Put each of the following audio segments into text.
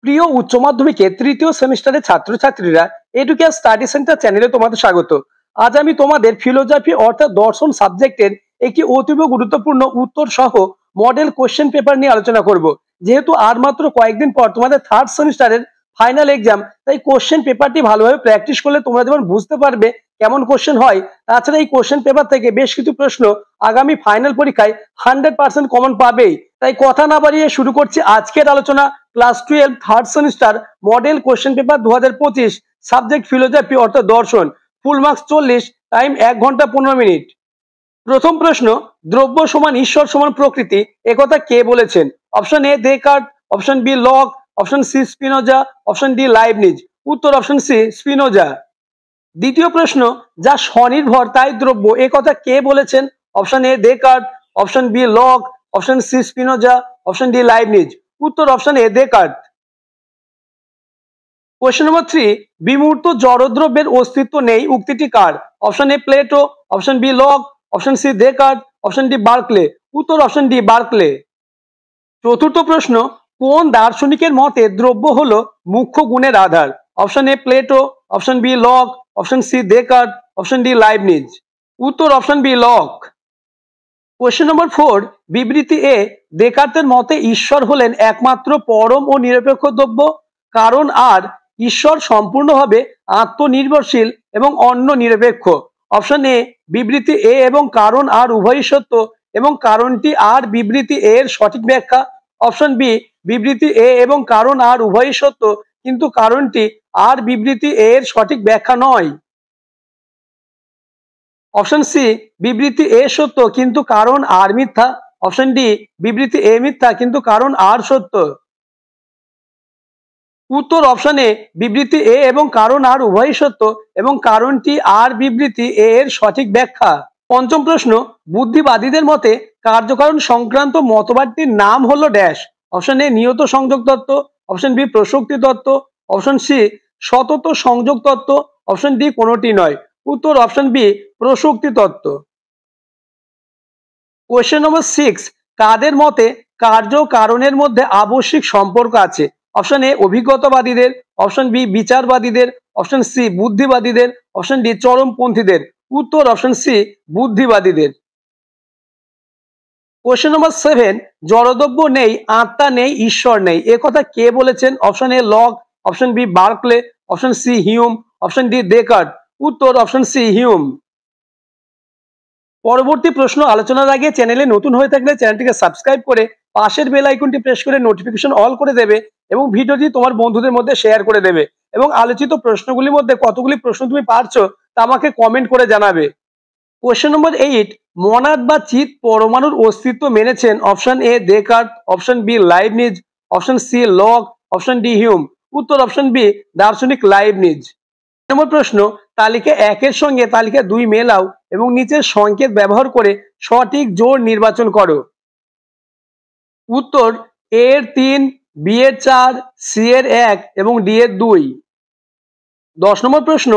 প্রিয় উচ্চ মাধ্যমিকের তৃতীয় সেমিস্টারের ছাত্রছাত্রীরা এডুকেয়ার স্টাডি সেন্টার চ্যানেলে তোমাদের স্বাগত। আজ আমি তোমাদের ফিলোসফি অর্থাৎ দর্শন সাবজেক্টের একটি অতীব গুরুত্বপূর্ণ উত্তর সহ মডেল কোশ্চেন পেপার নিয়ে আলোচনা করব। যেহেতু আর মাত্র কয়েকদিন পর তোমাদের থার্ড সেমিস্টারের ফাইনাল এক্সাম, তাই কোশ্চেন পেপারটি ভালোভাবে প্র্যাকটিস করলে তোমরা যেমন বুঝতে পারবে কেমন কোশ্চেন হয়, তাছাড়া এই কোশ্চেন পেপার থেকে বেশ কিছু প্রশ্ন আগামী ফাইনাল পরীক্ষায় 100% কমন পাবেই। তাই কথা না বাড়িয়ে শুরু করছি আজকের আলোচনা। Class 12 third semester model question paper 2025, subject philosophy অর্থাৎ দর্শন, ফুল মার্কস 40, টাইম 1 ঘন্টা 15 মিনিট। প্রথম প্রশ্ন, দ্রব্য সমান ঈশ্বর সমান প্রকৃতি একথা কে বলেছেন? Option A Descartes, option B Locke, option C Spinoza, option D Leibniz. উত্তর অপশন সি স্পিনোজা। দ্বিতীয় প্রশ্ন, যা স্বনির্ভর তাই দ্রব্য একথা কে বলেছেন? Option A Descartes, option B Locke, option C Spinoza, option D Leibniz. উত্তর option A Descartes. Question number 3, বিমূর্ত জড়দ্রব্যের অস্তিত্ব নেই উক্তিটি কার? Option A Plato, option B Locke, option C Descartes, option D Berkeley. উত্তর অপশন ডি বার্কলে। চতুর্থ প্রশ্ন, কোন দার্শনিকের মতে দ্রব্য হলো মুখ্য গুণের আধার? Option A Plato, option B Locke, option C Descartes, option D Leibniz. উত্তর option B Locke. Question number 4, বিবৃতি এ দেকার্তের মতে ঈশ্বর হলেন একমাত্র পরম ও নিরপেক্ষ দ্রব্য, কারণ আর ঈশ্বর সম্পূর্ণভাবে আত্মনির্ভরশীল এবং অন্য নিরপেক্ষ। অপশন এ বিবৃতি এ এবং কারণ আর উভয়ই সত্য এবং কারণটি আর বিবৃতি এ এর সঠিক ব্যাখ্যা। অপশন বি বিবৃতি এ এবং কারণ আর উভয়ই সত্য কিন্তু কারণটি আর বিবৃতি এ এর সঠিক ব্যাখ্যা নয়। অপশন সি বিবৃতি এ সত্য কিন্তু কারণ আর মিথ্যা। অপশন ডি বিবৃতি এ মিথ্যা কিন্তু কারণ আর সত্য। উত্তর অপশন এ বিবৃতি এ এবং কারণ আর উভয়ই সত্য এবং কারণটি আর বিবৃতি এ এর সঠিক ব্যাখ্যা। পঞ্চম প্রশ্ন, বুদ্ধিবাদীদের মতে কার্যকারণ সংক্রান্ত মতবাদটির নাম হলো ড্যাশ। অপশন এ নিয়ত সংযোগ তত্ত্ব, অপশন বি প্রসক্তি তত্ত্ব, অপশন সি সতত সংযোগ তত্ত্ব, অপশন ডি কোনোটি নয়। উত্তর অপশন বি প্রসক্তি তত্ত্ব। কোশ্চেন নম্বর 6, কাদের মতে কার্য কারণের মধ্যে আবশ্যিক সম্পর্ক আছে? অপশন এ অভিজ্ঞতাবাদীদের, অপশন বি বিচারবাদীদের, অপশন সি বুদ্ধিবাদীদের, অপশন ডি চরমপন্থীদের। উত্তর অপশন সি বুদ্ধিবাদীদের। কোশ্চেন নম্বর 7, জড়দ্রব্য নেই, আত্মা নেই, ঈশ্বর নেই একথা কে বলেছেন? Option A Locke, option B Berkeley, option C Hume, option D Descartes. উত্তর অপশন সি হিউম। পরবর্তী প্রশ্ন আলোচনার আগে চ্যানেলে নতুন হয়ে থাকলে চ্যানেলটিকে সাবস্ক্রাইব করে পাশের বেল আইকনটি প্রেস করে নোটিফিকেশন অল করে দেবে এবং ভিডিওটি তোমার বন্ধুদের মধ্যে শেয়ার করে দেবে এবং আলোচিত প্রশ্নগুলির মধ্যে কতগুলি প্রশ্ন তুমি পারছো তা আমাকে কমেন্ট করে জানাবে। কোশ্চেন নম্বর 8, মনাদ বা চিত পরমাণুর অস্তিত্ব মেনেছেন? Option A Descartes, option B Leibniz, option C Locke, option D Hume. উত্তর অপশন বি দার্শনিক লাইবনিজ। নম্বর প্রশ্ন, তালিকা 1 এর সঙ্গে তালিকা 2 মেলাও এবং নিচের সংকেত ব্যবহার করে সঠিক জোড় নির্বাচন করো। উত্তর এ এর 3, বি এর 4, সি এর 1 এবং ডি এর 2। 10 নম্বর প্রশ্ন,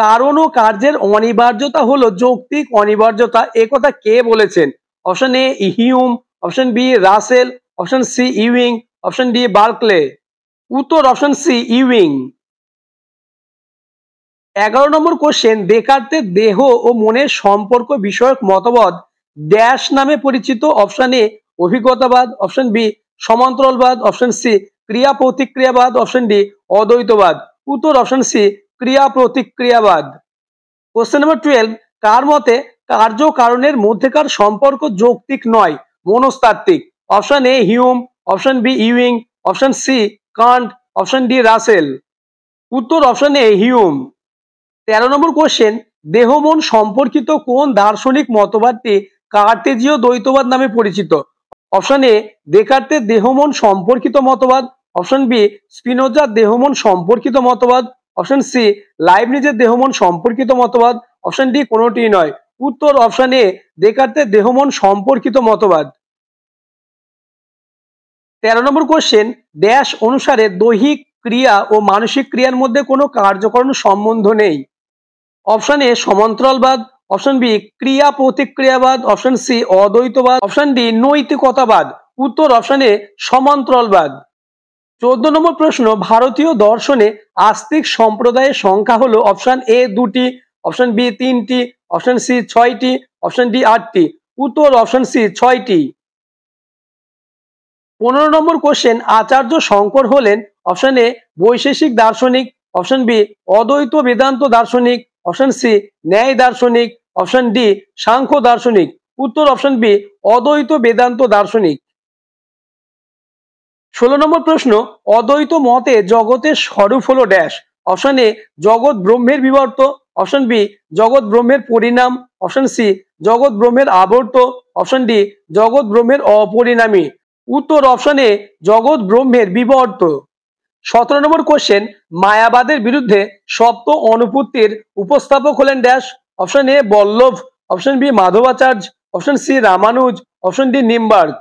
কারণ ও কার্যের অনিবার্যতা হলো যৌক্তিক অনিবার্যতা একথা কে বলেছেন? Option A Hume, option B Russell, option C Ewing, option D Berkeley. উত্তর option C Ewing. 11 number question, দেকার্তের দেহ ও মনের সম্পর্ক বিষয়ক মতবাদ ড্যাশ নামে পরিচিত? অপশন এ অভিজ্ঞতাবাদ, অপশন বি সমান্তরালবাদ, অপশন সি ক্রিয়া প্রতিক্রিয়াবাদ, অপশন ডি অদ্বৈতবাদ। উত্তর অপশন সি ক্রিয়া প্রতিক্রিয়াবাদ। কোশ্চেন নম্বর 12, কার মতে কার্য কারণের মধ্যেকার সম্পর্ক যৌক্তিক নয় মনস্তাত্ত্বিক? Option A Hume, option B Ewing, option C Kant, option D Russell. উত্তর option A Hume. 13 number question, দেহ মন সম্পর্কিত কোন দার্শনিক মতবাদটি কার্তেজীয় দ্বৈতবাদ নামে পরিচিত? অপশন এ দেকার্তের দেহ মন সম্পর্কিত মতবাদ, অপশন বি স্পিনোজার দেহ মন সম্পর্কিত মতবাদ, অপশন সি লাইবনিজের দেহ মন সম্পর্কিত মতবাদ, অপশন ডি কোনোটি নয়। উত্তর অপশন এ দেকার্তের দেহ মন সম্পর্কিত মতবাদ। 13 নম্বর কোশ্চেন, ড্যাশ অনুসারে দৈহিক ক্রিয়া ও মানসিক ক্রিয়ার মধ্যে কোনো কার্যকরণ সম্বন্ধ নেই? অপশন এ সমান্তরালবাদ, অপশন বি ক্রিয়া প্রতিক্রিয়াবাদ, অপশন সি অদ্বৈতবাদ, অপশন ডি নৈতিকতাবাদ। উত্তর অপশন এ সমান্তরালবাদ। 14 নম্বর প্রশ্ন, ভারতীয় দর্শনে আস্তিক সম্প্রদায়ের সংখ্যা হলো অপশন এ 2টি, অপশন বি 3টি, অপশন সি 6টি, অপশন ডি 8টি। উত্তর অপশন সি 6টি। 15 নম্বর কোশ্চেন, আচার্য শঙ্কর হলেন অপশন এ বৈশেষিক দার্শনিক, অপশন বি অদ্বৈত বেদান্ত দার্শনিক, অপশন সি ন্যায় দার্শনিক, অপশন ডি সাংখ্য দার্শনিক। উত্তর অপশন বি অদ্বৈত বেদান্ত দার্শনিক। 16 নম্বর প্রশ্ন, অদ্বৈত মতে জগতের স্বরূপ হলো ড্যাশ। অপশন এ জগৎ ব্রহ্মের বিবর্ত, অপশন বি জগৎ ব্রহ্মের পরিণাম, অপশন সি জগৎ ব্রহ্মের আবর্ত, অপশন ডি জগৎ ব্রহ্মের অপরিণামী। উত্তর অপশন এ জগৎ ব্রহ্মের বিবর্ত। 17 নম্বর কোশ্চেন, মায়াবাদের বিরুদ্ধে সপ্ত অনুপত্তির উপস্থাপক হলেন dash. Option A Vallabha, option B Madhvacharya, option C Ramanuja, option D Nimbarka.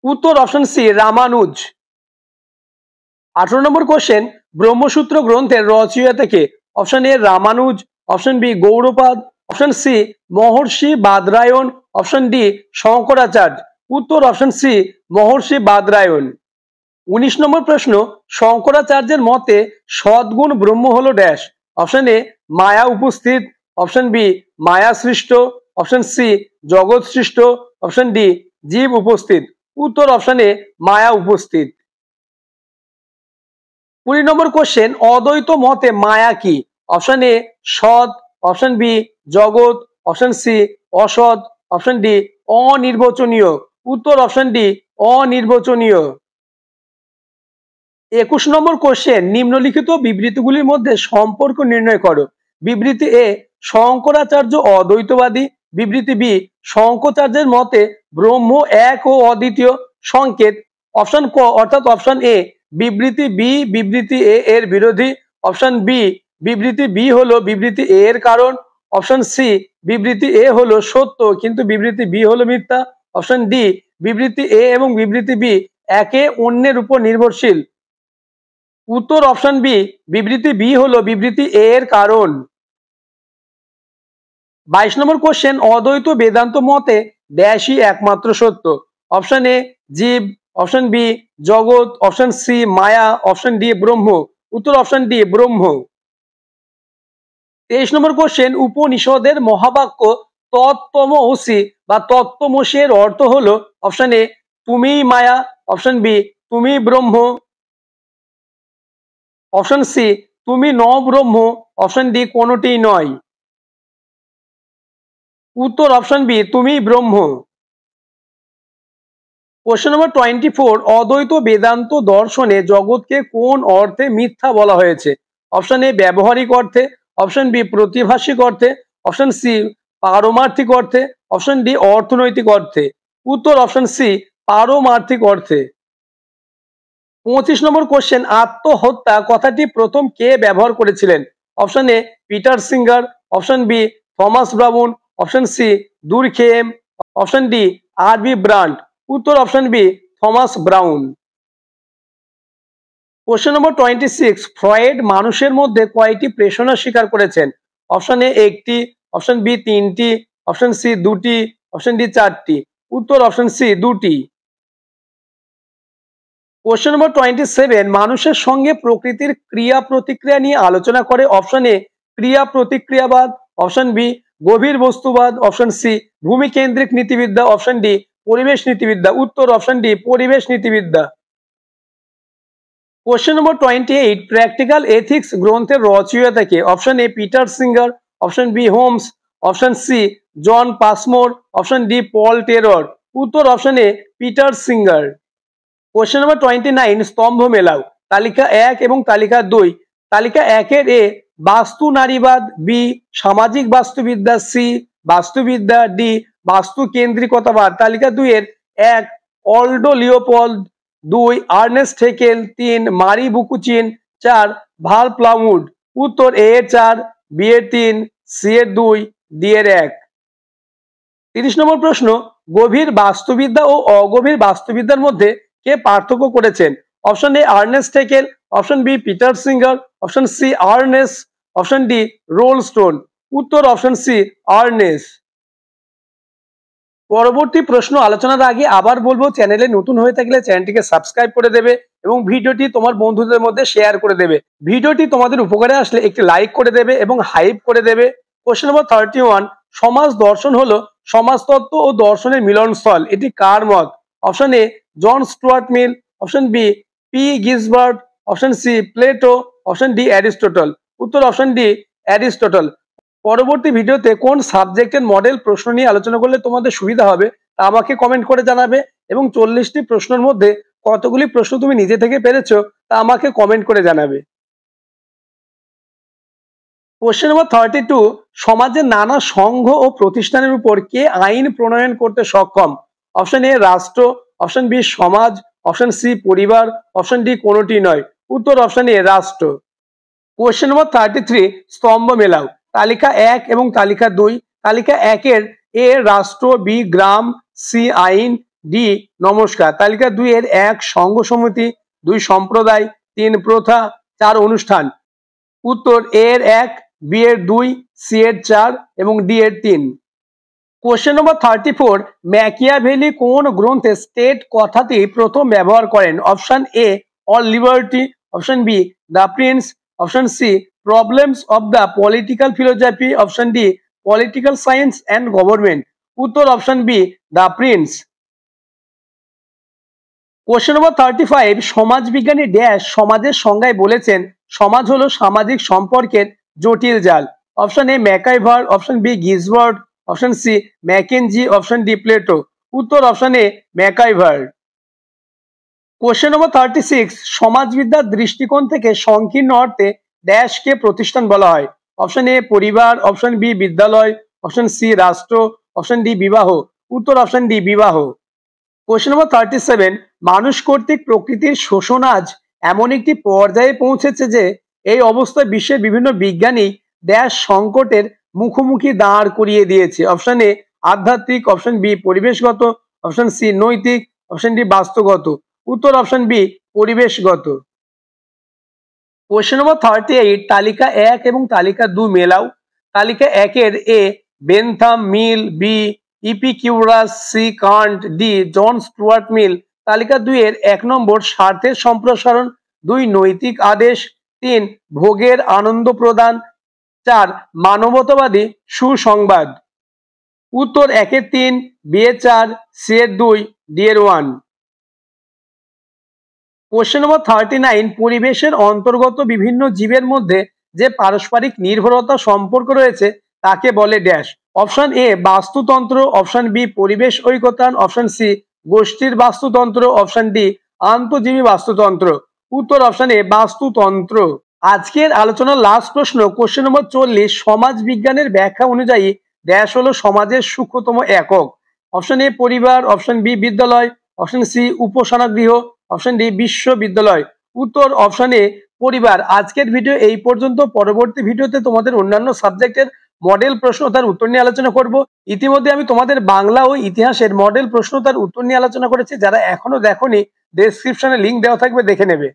উত্তর option C Ramanuja. 18 number question, Brahmasutra গ্রন্থের রচয়িতা কে? Option A Ramanuja, option B Gaudapada, option C Maharshi Badarayana, option D Shankaracharya. উত্তর অপশন সি মহর্ষি বাদরায়ণ। 19 নম্বর প্রশ্ন, শঙ্করাচার্যের মতে সদ্গুণ ব্রহ্ম হলো ড্যাশ। অপশন এ মায়া উপস্থিত, অপশন বি মায়া সৃষ্ট, অপশন সি জগৎ সৃষ্ট, অপশন ডি জীব উপস্থিত। উত্তর অপশন এ মায়া উপস্থিত। 20 নম্বর কোশ্চেন, অদ্বৈত মতে মায়া কি? অপশন এ সৎ, অপশন বি জগৎ, অপশন সি অসৎ, অপশন ডি অনির্বচনীয়। উত্তর অপশন ডি অনির্বচনীয়। 21 নম্বর কোশ্চেন, নিম্নলিখিত বিবৃতিগুলির মধ্যে সম্পর্ক নির্ণয় করো। বিবৃতি এ শঙ্করাচার্য অদ্বৈতবাদী, বিবৃতি বি শঙ্করাচার্যের মতে ব্রহ্ম এক ও অদ্বিতীয়। সংকেত, অপশন ক অর্থাৎ অপশন এ বিবৃতি বি বিবৃতি এ এর বিরোধী, অপশন বি বিবৃতি বি হলো বিবৃতি এ এর কারণ, অপশন সি বিবৃতি এ হলো সত্য কিন্তু বিবৃতি বি হলো মিথ্যা, অপশন ডি বিবৃতি এ এবং বিবৃতি বি একে অন্যের উপর নির্ভরশীল। উত্তর অপশন বি বিবৃতি বি হলো বিবৃতি এ এর কারণ। 22 নম্বর কোশ্চেন, অদ্বৈত বেদান্ত মতে ড্যাশই একমাত্র সত্য। অপশন এ জীব, অপশন বি জগৎ, অপশন সি মায়া, অপশন ডি ব্রহ্ম। উত্তর অপশন ডি ব্রহ্ম। 23 নম্বর কোশ্চেন, উপনিষদের মহাবাক্য তত্ত্বমসি বা তত্ত্বমসি এর অর্থ হলো অপশন এ তুমিই মায়া, অপশন বি তুমি ব্রহ্ম, অপশন সি তুমি ন ব্রহ্ম, অপশন ডি কোনোটিই নয়। উত্তর অপশন বি তুমি ব্রহ্ম। কোশ্চেন নম্বর 24, অদ্বৈত বেদান্ত দর্শনে জগৎকে কোন অর্থে মিথ্যা বলা হয়েছে? অপশন এ ব্যবহারিক অর্থে, অপশন বি প্রতিভাসিক অর্থে, অপশন সি পারমার্থিক অর্থে, অপশন ডি অর্থনৈতিক অর্থে। উত্তর অপশন সি পারমার্থিক অর্থে। 25 নম্বর কোশ্চেন, আত্মহত্যা কথাটি প্রথম কে ব্যবহার করেছিলেন? Option A Peter Singer, option B Thomas Brown, option C Durkheim, option D R B Brandt. উত্তর option B Thomas Brown. Question number 26, Freud মানুষের মধ্যে কয়টি প্রেষণা স্বীকার করেছেন? অপশন এ একটি, অপশন বি 3টি, অপশন সি 2টি, অপশন ডি 4টি। উত্তর অপশন সি 2টি। কোশ্চেন নম্বর 27, মানুষের সঙ্গে প্রকৃতির ক্রিয়া প্রতিক্রিয়া নিয়ে আলোচনা করে। অপশন এ ক্রিয়া প্রতিক্রিয়াবাদ, অপশন বি গভীর বস্তুবাদ, অপশন সি ভূমিকেন্দ্রিক নীতিবিদ্যা, অপশন ডি পরিবেশ নীতিবিদ্যা। উত্তর অপশন ডি পরিবেশ নীতিবিদ্যা। কোশ্চেন নম্বর 28, প্র্যাকটিক্যাল এথিক্স গ্রন্থের রচয়িতা কে? Option A Peter Singer, option B Holmes, option C John Passmore, option D Paul Taylor. উত্তর option A Peter Singer. Question number 29, স্তম্ভ মেলাও। তালিকা 1 এবং তালিকা 2। তালিকা 1 এ বাস্তু নারীবাদ, বি সামাজিক বাস্তুবিদ্যা, সি বাস্তুবিদ্যা, ডি বাস্তু কেন্দ্রিকতাবাদ। তালিকা 2 এর 1 অলডো লিওপোল্ড, 2 আর্নেস্ট হেকেল, 3 মারি বুকুচিন, 4 ভাল প্লাউড। উত্তর এ এর 4, বি এর 3, সি এর 2, ডি এর 1। 30 নম্বর প্রশ্ন, গভীর বাস্তুবিদ্যা ও অগভীর বাস্তুবিদ্যার মধ্যে কে পার্থক্য করেছেন? Option A Ernst Haeckel, option B Peter Singer, option C Arne Naess, option D Rolston. উত্তর অপশন সি আর্নেস। পরবর্তী প্রশ্ন আলোচনার আগে আবার বলবো, চ্যানেলে নতুন হয়ে থাকলে চ্যানেলটিকে সাবস্ক্রাইব করে দেবে এবং ভিডিওটি তোমার বন্ধুদের মধ্যে শেয়ার করে দেবে। ভিডিওটি তোমাদের উপকারে আসলে একটি লাইক করে দেবে এবং হাইপ করে দেবে। কোশ্চেন নম্বর 31, সমাজ দর্শন হলো সমাজতত্ত্ব ও দর্শনের মিলনস্থল, এটি কার মত? Option A John Stuart Mill, option B P Gisbert, option C Plato, option D Aristotle. উত্তর অপশন ডি অ্যারিস্টটল। পরবর্তী ভিডিওতে কোন সাবজেক্টের মডেল প্রশ্ন নিয়ে আলোচনা করলে তোমাদের সুবিধা হবে তা আমাকে কমেন্ট করে জানাবে এবং 40টি প্রশ্নের মধ্যে কতগুলি প্রশ্ন তুমি নিজে থেকে পেরেছো তা আমাকে কমেন্ট করে জানাবে। কোশ্চেন নম্বর 32, সমাজের নানা সংঘ ও প্রতিষ্ঠানের উপর কে আইন প্রণয়ন করতে সক্ষম? অপশন এ রাষ্ট্র, অপশন বি সমাজ, অপশন সি পরিবার, অপশন ডি কোনোটি নয়। উত্তর অপশন এ রাষ্ট্র। কোশ্চেন নম্বর 33, স্তম্ভ মেলাও। তালিকা 1 এবং তালিকা 2। তালিকা 1 এ রাষ্ট্র, বি গ্রাম, সি আইন, ডি নমস্কার। তালিকা 2 এর 1 সংঘ সমিতি, 2 সম্প্রদায়, 3 প্রথা, 4 অনুষ্ঠান। উত্তর এ এর 1, বি এর 2, সি এর 4 এবং ডি এর 3। কোশ্চেন নম্বর 34, ম্যাকিয়াভেলি কোন গ্রন্থে স্টেট কথাটি প্রথম ব্যবহার করেন? Option A on liberty, option B the prince, option C problems of the political philosophy, option D political science and government. উত্তর option B the prince. Question number 35, সমাজবিজ্ঞানী dash সমাজের সংজ্ঞায় বলেছেন সমাজ হলো সামাজিক সম্পর্কের জটিল জাল। Option A MacIver, option B Gisbert, option C Mackenzie, option D Plato. উত্তর option A MacIver. Question number 36, সমাজবিদ্যার দৃষ্টিকোণ থেকে সংকীর্ণ অর্থে ড্যাশকে প্রতিষ্ঠান বলা হয়? অপশন এ পরিবার, অপশন বি বিদ্যালয়, অপশন সি রাষ্ট্র, অপশন ডি বিবাহ। উত্তর অপশন ডি বিবাহ। কোশ্চেন নম্বর 37, মানুষ কর্তৃক প্রকৃতির শোষণ আজ এমন একটি পর্যায়ে পৌঁছেছে যে এই অবস্থায় বিশ্বের বিভিন্ন বিজ্ঞানী ড্যাশ সংকটের মুখোমুখি দাঁড় করিয়ে দিয়েছে। অপশন এ আধ্যাত্মিক, অপশন বি পরিবেশগত, অপশন সি নৈতিক, অপশন ডি বাস্তুগত। উত্তর অপশন বি পরিবেশগত। কোশ্চেন নম্বর 38, তালিকা 1 এবং তালিকা 2 মেলাও। তালিকা 1 এর A Bentham Mill, B Epicurus, C Kant, D John Stuart Mill. তালিকা 2 এর 1 নম্বর স্বার্থের সম্প্রসারণ, 2 নৈতিক আদেশ, 3 ভোগের আনন্দ প্রদান, 4 মানবতাবাদী সুসংবাদ। উত্তর 1 এর 3, বি এর 4, সি এর 2, ডি এর 1। কোশ্চেন নম্বর 39, পরিবেশের অন্তর্গত বিভিন্ন জীবের মধ্যে যে পারস্পরিক নির্ভরতা সম্পর্ক রয়েছে তাকে বলে ড্যাশ। অপশন এ বাস্তুতন্ত্র, অপশন বি পরিবেশ ঐকতান, অপশন সি গোষ্ঠীর বাস্তুতন্ত্র, অপশন ডি আন্তঃজীবী বাস্তুতন্ত্র। উত্তর অপশন এ বাস্তুতন্ত্র। আজকের আলোচনার লাস্ট প্রশ্ন, কোশ্চেন নম্বর 40, সমাজ বিজ্ঞানের ব্যাখ্যা অনুযায়ী ড্যাশ হলো সমাজের সূক্ষ্মতম একক? অপশন এ পরিবার, অপশন বি বিদ্যালয়, অপশন সি উপাসনাগৃহ, অপশন ডি বিশ্ববিদ্যালয়। উত্তর অপশন এ পরিবার। আজকের ভিডিও এই পর্যন্ত। পরবর্তী ভিডিওতে তোমাদের অন্যান্য সাবজেক্টের মডেল প্রশ্ন তার উত্তর নিয়ে আলোচনা করব। ইতিমধ্যে আমি তোমাদের বাংলা ও ইতিহাসের মডেল প্রশ্ন তার উত্তর নিয়ে আলোচনা করেছি। যারা এখনো দেখোনি, ডেসক্রিপশনে লিংক দেওয়া থাকবে, দেখে নেবে।